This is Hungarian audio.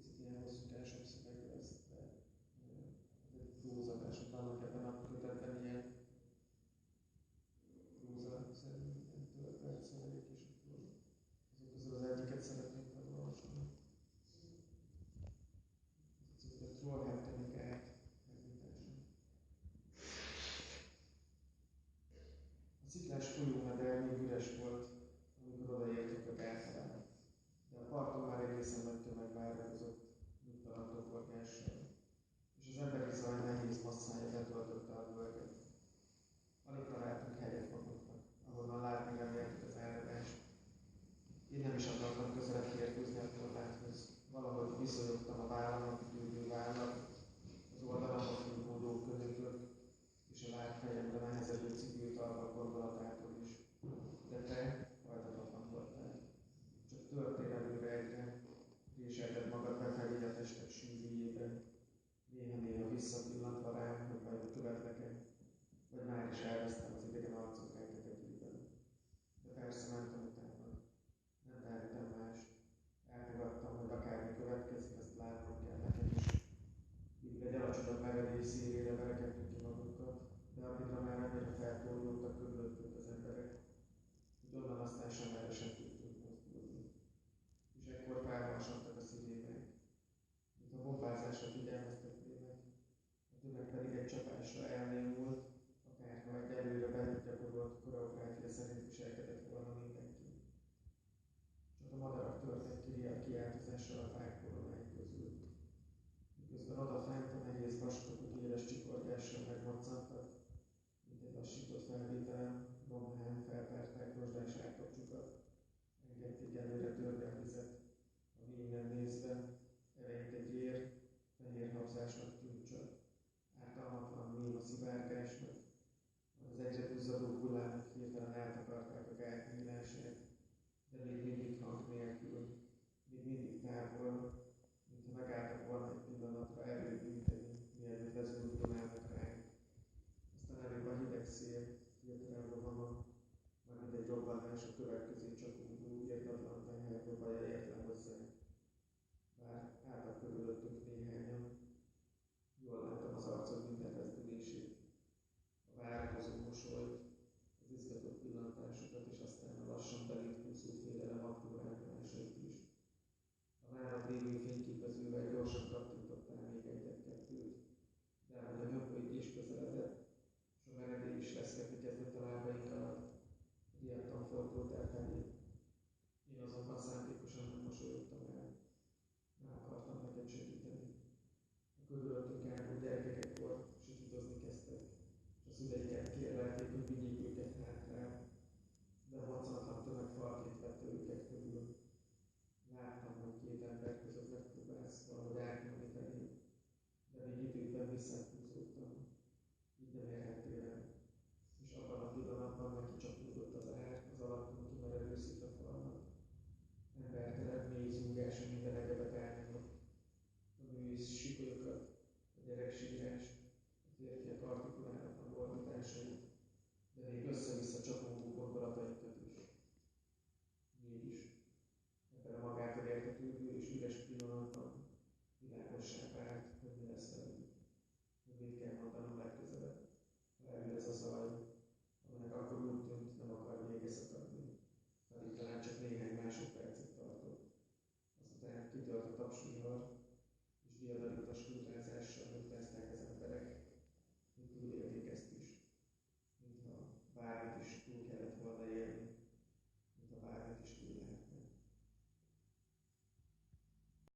picit ilyen hosszúkásabb szöveg lesz, de egy prózadások vannak ebben a kötetben, ilyen prózaszerű ilyen történetszövegek, és akkor azok közül az egyiket szeretnék felolvasni. Ez a Trollhättenek át megnyitásra. A sziklás folyómeder még üres volt, amikor odaértünk a gáthalán, de a parton már egészen nagy tömeg várakozott, nyugtalan toporgással, és az emberi zaj nehéz masszája betöltötte a völgyet. Alig találtunk helyet magunknak, ahonnan látni reméltük az áradást. Én nem is akartam közelebb férkőzni a korláthoz. Valahogy viszonyogtam a vállamnak gyűlő vállat, az oldalamra fújódó könyökök, és a lábfejemre nehezedő cipőtalpak gondolatától is. De te hajtatlan voltál. Csak törtél előre egyre, réselted magad befelé a testek sűrűjében, néha-néha visszapillantva rám, hogy vajon követlek-e, vagy már is elvesztem az idegen arcok rejtegetőben. De persze mentem utána. Nem tehettem mást. Elfogadtam, hogy akármi következik, azt látnom kell nekem is. Végül egy alacsonyabb meredély szélére verekedtünk ki magunkat, de addigra már annyira felforulódtak körülöttünk az emberek, hogy onnan aztán sem erre sem tudtunk mozdulni. És ekkor felhasadtak a szívének, mint a bombázásra figyelmeztetnének, a tömeg pedig egy csapásra elnémult, akárha egy előre begyakorolt koreográfia szerint viselkedett volna mindenki. Csak a madarak törtek ki a kiáltozással a fák koronái közül. Miközben odafent a nehéz vaskok éles csikorgással megmoccantak, mint egy lassított felvételen, romhán feltárták rozsdás árkapcsukat, engedték előre törni a vizet, a vínen nézve, eleinte gyér, fehér habzásnak tűnt csak, ártalmatlan néma szivárgásnak, az egyre duzzadó hullámok hirtelen eltakarták a gát nyílását, de még mindig hang nélkül, még mindig távol, mintha megálltak volna egy pillanatra erőbűnteni, mielőtt lezúdulnának ránk. Aztán előbb a hideg szél, hirtelen rohama, mármint egy robbanás a következő csapódó, irdatlan teherdobaja ért le hozzánk. Bár álltak körülöttünk néhányan, jól láttam az arcod minden rezdülését, a várakozó mosolyt, az izgatott pillantásokat, és aztán a lassan belét húzó félelem apró rántásait is. A nálad lévő fényképezővel gyorsan kattintottál még egyet-kettőt, de ahogy a hömpölygés közeledett, és a meredély is leszketni kezdett a lábaink alatt, riadtan fordult felé. Én azonban szándékosan nem mosolyogtam el. Nem akartam neked segíteni. A körülöttünk álló gyerekek ekkor sikítozni kezdtek, és a szüleiket kérlelték, hogy vigyék őket hátrá, de a moccantlan tömeg falként vette őket körül. Láttam, hogy két ember között megpróbálsz valahogy átnyúlni felé, de még időben visszahúzódtam. Így nem érhettél el. És abban a pillanatban neki csapódott az ár, az alattunk kimerevő szikafalnak. Embertelen, mély zúgása minden egyebet elnyomott. A női sikolyokat, a gyereksírást, a férfiak artikulálatlan ordításait, de még össze-vissza csapódó gondolatainkat is. Mégis, ebben a magától értetődő és üres pillanatban világossá vált, hogy mi lesz velünk. Hogy mit kell mondanom legközelebb, ha elül ez a zaj, aminek akkor úgy tűnt, nem akar vége szakadni, pedig talán csak néhány másodpercet tartott. Azután kitölt a tapsvihar,